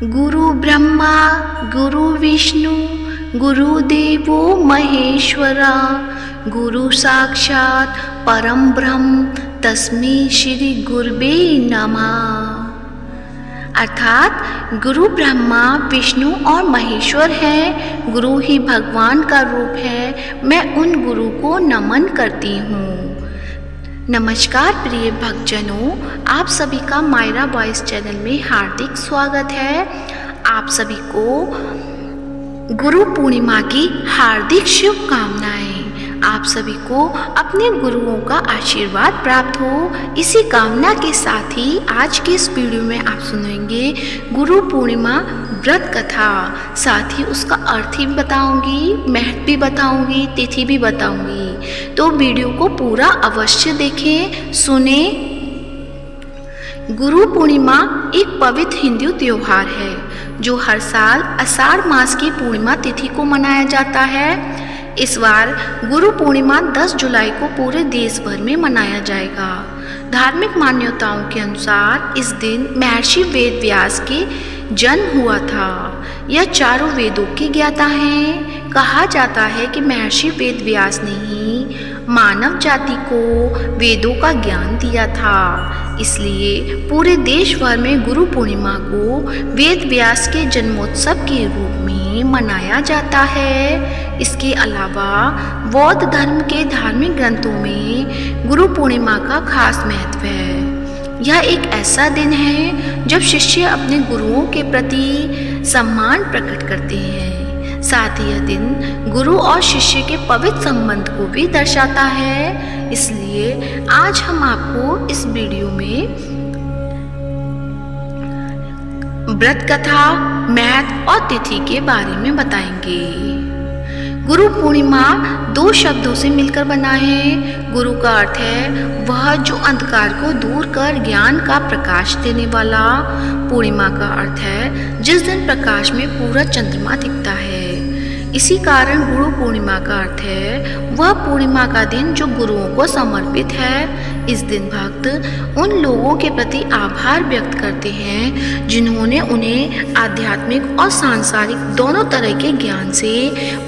गुरु ब्रह्मा गुरु विष्णु गुरुदेवो महेश्वरा गुरु साक्षात परम ब्रह्म तस्मै श्री गुरुवे नमः। अर्थात गुरु ब्रह्मा विष्णु और महेश्वर है, गुरु ही भगवान का रूप है। मैं उन गुरु को नमन करती हूँ। नमस्कार प्रिय भक्तजनों, आप सभी का मायरा वॉइस चैनल में हार्दिक स्वागत है। आप सभी को गुरु पूर्णिमा की हार्दिक शुभकामनाएं। आप सभी को अपने गुरुओं का आशीर्वाद प्राप्त हो, इसी कामना के साथ ही आज के इस वीडियो में आप सुनेंगे गुरु पूर्णिमा व्रत कथा। साथ ही उसका अर्थ भी बताऊंगी, महत्व भी बताऊंगी, तिथि भी बताऊंगी। तो वीडियो को पूरा अवश्य देखें, सुने। गुरु पूर्णिमा एक पवित्र हिंदू त्योहार है जो हर साल आषाढ़ मास की पूर्णिमा तिथि को मनाया जाता है। इस बार गुरु पूर्णिमा 10 जुलाई को पूरे देश भर में मनाया जाएगा। धार्मिक मान्यताओं के अनुसार इस दिन महर्षि वेद व्यास के जन्म हुआ था। यह चारों वेदों के ज्ञाता हैं। कहा जाता है कि महर्षि वेद व्यास ने ही मानव जाति को वेदों का ज्ञान दिया था। इसलिए पूरे देश भर में गुरु पूर्णिमा को वेद व्यास के जन्मोत्सव के रूप में मनाया जाता है। इसके अलावा बौद्ध धर्म के धार्मिक ग्रंथों में गुरु पूर्णिमा का खास महत्व है। यह एक ऐसा दिन है जब शिष्य अपने गुरुओं के प्रति सम्मान प्रकट करते हैं। साथ ही यह दिन गुरु और शिष्य के पवित्र संबंध को भी दर्शाता है। इसलिए आज हम आपको इस वीडियो में व्रत कथा, महत्व और तिथि के बारे में बताएंगे। गुरु पूर्णिमा 2 शब्दों से मिलकर बना है। गुरु का अर्थ है वह जो अंधकार को दूर कर ज्ञान का प्रकाश देने वाला। पूर्णिमा का अर्थ है जिस दिन प्रकाश में पूरा चंद्रमा दिखता है। इसी कारण गुरु पूर्णिमा का अर्थ है वह पूर्णिमा का दिन जो गुरुओं को समर्पित है। इस दिन भक्त उन लोगों के प्रति आभार व्यक्त करते हैं जिन्होंने उन्हें आध्यात्मिक और सांसारिक दोनों तरह के ज्ञान से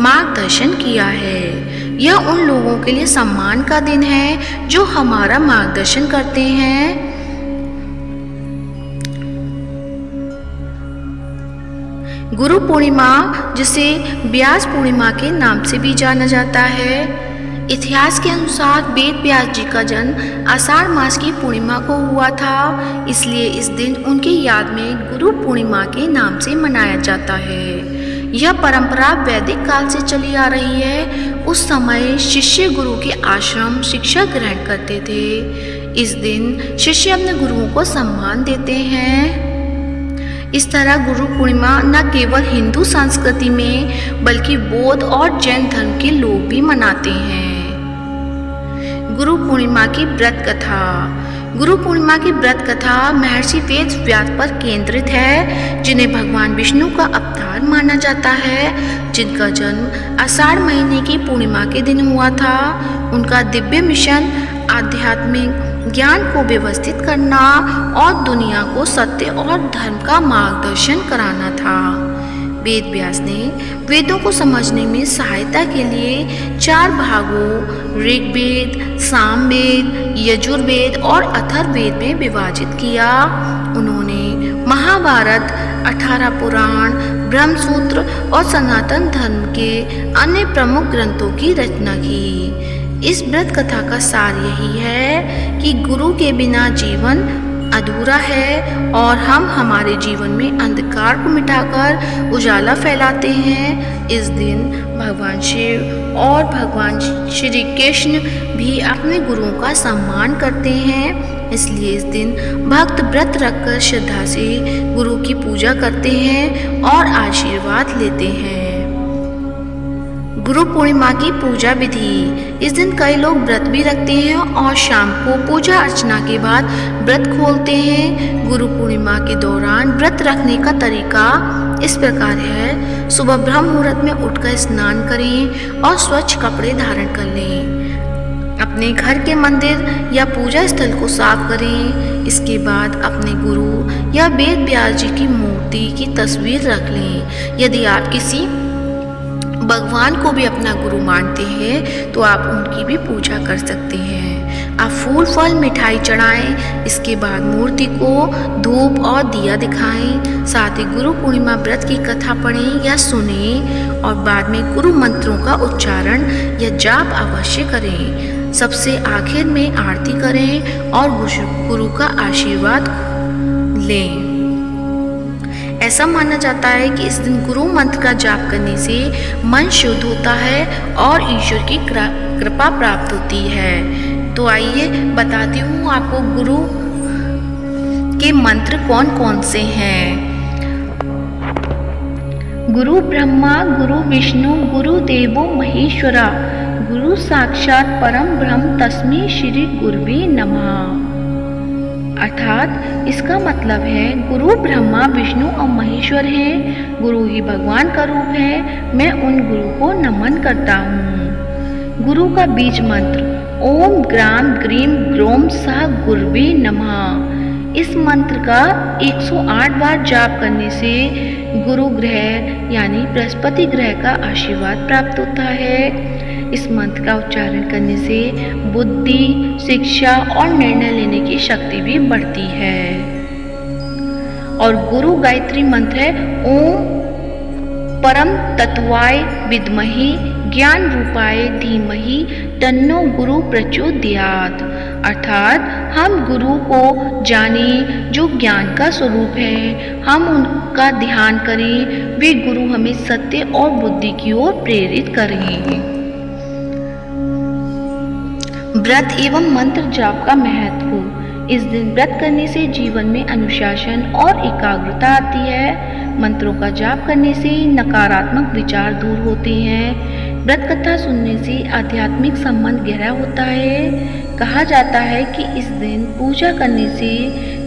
मार्गदर्शन किया है। यह उन लोगों के लिए सम्मान का दिन है जो हमारा मार्गदर्शन करते हैं। गुरु पूर्णिमा जिसे व्यास पूर्णिमा के नाम से भी जाना जाता है। इतिहास के अनुसार वेद व्यास जी का जन्म आषाढ़ मास की पूर्णिमा को हुआ था। इसलिए इस दिन उनकी याद में गुरु पूर्णिमा के नाम से मनाया जाता है। यह परंपरा वैदिक काल से चली आ रही है। उस समय शिष्य गुरु के आश्रम शिक्षा ग्रहण करते थे। इस दिन शिष्य अपने गुरुओं को सम्मान देते हैं। इस तरह गुरु पूर्णिमा न केवल हिंदू संस्कृति में बल्कि बौद्ध और जैन धर्म के लोग भी मनाते हैं। गुरु पूर्णिमा की व्रत कथा। गुरु पूर्णिमा की व्रत कथा महर्षि वेद व्यास पर केंद्रित है, जिन्हें भगवान विष्णु का अवतार माना जाता है, जिनका जन्म आषाढ़ महीने की पूर्णिमा के दिन हुआ था। उनका दिव्य मिशन आध्यात्मिक ज्ञान को व्यवस्थित करना और दुनिया को सत्य और धर्म का मार्गदर्शन कराना था। वेद व्यास ने वेदों को समझने में सहायता के लिए 4 भागों ऋग्वेद, सामवेद, यजुर्वेद और अथर्ववेद में विभाजित किया। उन्होंने महाभारत, 18 पुराण, ब्रह्मसूत्र और सनातन धर्म के अन्य प्रमुख ग्रंथों की रचना की। इस व्रत कथा का सार यही है कि गुरु के बिना जीवन अधूरा है और हम हमारे जीवन में अंधकार को मिटाकर उजाला फैलाते हैं। इस दिन भगवान शिव और भगवान श्री कृष्ण भी अपने गुरुओं का सम्मान करते हैं। इसलिए इस दिन भक्त व्रत रखकर श्रद्धा से गुरु की पूजा करते हैं और आशीर्वाद लेते हैं। गुरु पूर्णिमा की पूजा विधि। इस दिन कई लोग व्रत भी रखते हैं और शाम को पूजा अर्चना के बाद व्रत खोलते हैं। गुरु पूर्णिमा के दौरान व्रत रखने का तरीका इस प्रकार है। सुबह ब्रह्म मुहूर्त में उठकर स्नान करें और स्वच्छ कपड़े धारण कर लें। अपने घर के मंदिर या पूजा स्थल को साफ करें। इसके बाद अपने गुरु या वेद व्यास जी की मूर्ति मूर्ति की तस्वीर रख लें। यदि आप किसी भगवान को भी अपना गुरु मानते हैं तो आप उनकी भी पूजा कर सकते हैं। आप फूल फल मिठाई चढ़ाएं, इसके बाद मूर्ति को धूप और दिया दिखाएं। साथ ही गुरु पूर्णिमा व्रत की कथा पढ़ें या सुनें और बाद में गुरु मंत्रों का उच्चारण या जाप अवश्य करें। सबसे आखिर में आरती करें और गुरु का आशीर्वाद लें। ऐसा माना जाता है कि इस दिन गुरु मंत्र का जाप करने से मन शुद्ध होता है और ईश्वर की कृपा प्राप्त होती है। तो आइए बताती हूँ आपको गुरु के मंत्र कौन कौन से हैं। गुरु ब्रह्मा गुरु विष्णु गुरु देवो महेश्वरा गुरु साक्षात परम ब्रह्म तस्मै श्री गुरुवे नमः। अर्थात इसका मतलब है गुरु ब्रह्मा विष्णु और महेश्वर हैं, गुरु ही भगवान का रूप है। मैं उन गुरु को नमन करता हूँ। गुरु का बीज मंत्र ओम ग्राम ग्रीम ग्रोम सह गुरुवे नमः। इस मंत्र का 108 बार जाप करने से गुरु ग्रह यानी बृहस्पति ग्रह का आशीर्वाद प्राप्त होता है। इस मंत्र का उच्चारण करने से बुद्धि, शिक्षा और निर्णय लेने की शक्ति भी बढ़ती है। और गुरु गायत्री मंत्र है ओम परम तत्वाय विद्महे ज्ञान रूपाय धीमहि तन्नो गुरु प्रचोदयात्। अर्थात हम गुरु को जाने जो ज्ञान का स्वरूप है, हम उनका ध्यान करें, वे गुरु हमें सत्य और बुद्धि की ओर प्रेरित करें। व्रत एवं मंत्र जाप का महत्व। इस दिन व्रत करने से जीवन में अनुशासन और एकाग्रता आती है। मंत्रों का जाप करने से नकारात्मक विचार दूर होते हैं। व्रत कथा सुनने से आध्यात्मिक संबंध गहरा होता है। कहा जाता है कि इस दिन पूजा करने से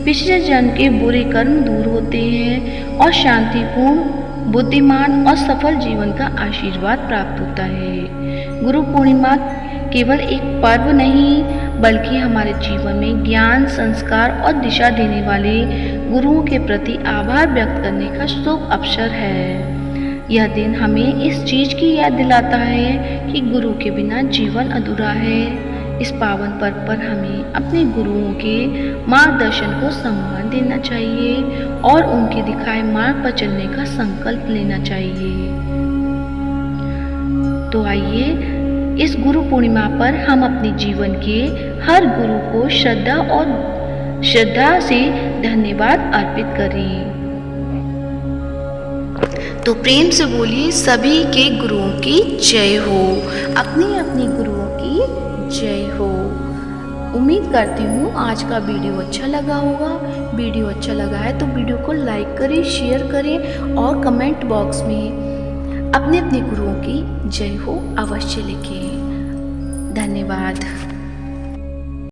पिछले जन्म के बुरे कर्म दूर होते हैं और शांतिपूर्ण, बुद्धिमान और सफल जीवन का आशीर्वाद प्राप्त होता है। गुरु पूर्णिमा केवल एक पर्व नहीं बल्कि हमारे जीवन में ज्ञान, संस्कार और दिशा देने वाले गुरुओं के प्रति आभार व्यक्त करने का शुभ अवसर है। यह दिन हमें इस चीज की याद दिलाता है कि गुरु के बिना जीवन अधूरा है। इस पावन पर्व पर हमें अपने गुरुओं के मार्गदर्शन को सम्मान देना चाहिए और उनके दिखाए मार्ग पर चलने का संकल्प लेना चाहिए। तो आइए इस गुरु पूर्णिमा पर हम अपने जीवन के हर गुरु को श्रद्धा से धन्यवाद अर्पित करें। तो प्रेम से बोलिए सभी के गुरुओं की जय हो, अपने अपने गुरुओं की जय हो। उम्मीद करती हूँ आज का वीडियो अच्छा लगा होगा। वीडियो अच्छा लगा है तो वीडियो को लाइक करें, शेयर करें और कमेंट बॉक्स में अपने अपने गुरुओं की जय हो अवश्य लिखें। धन्यवाद।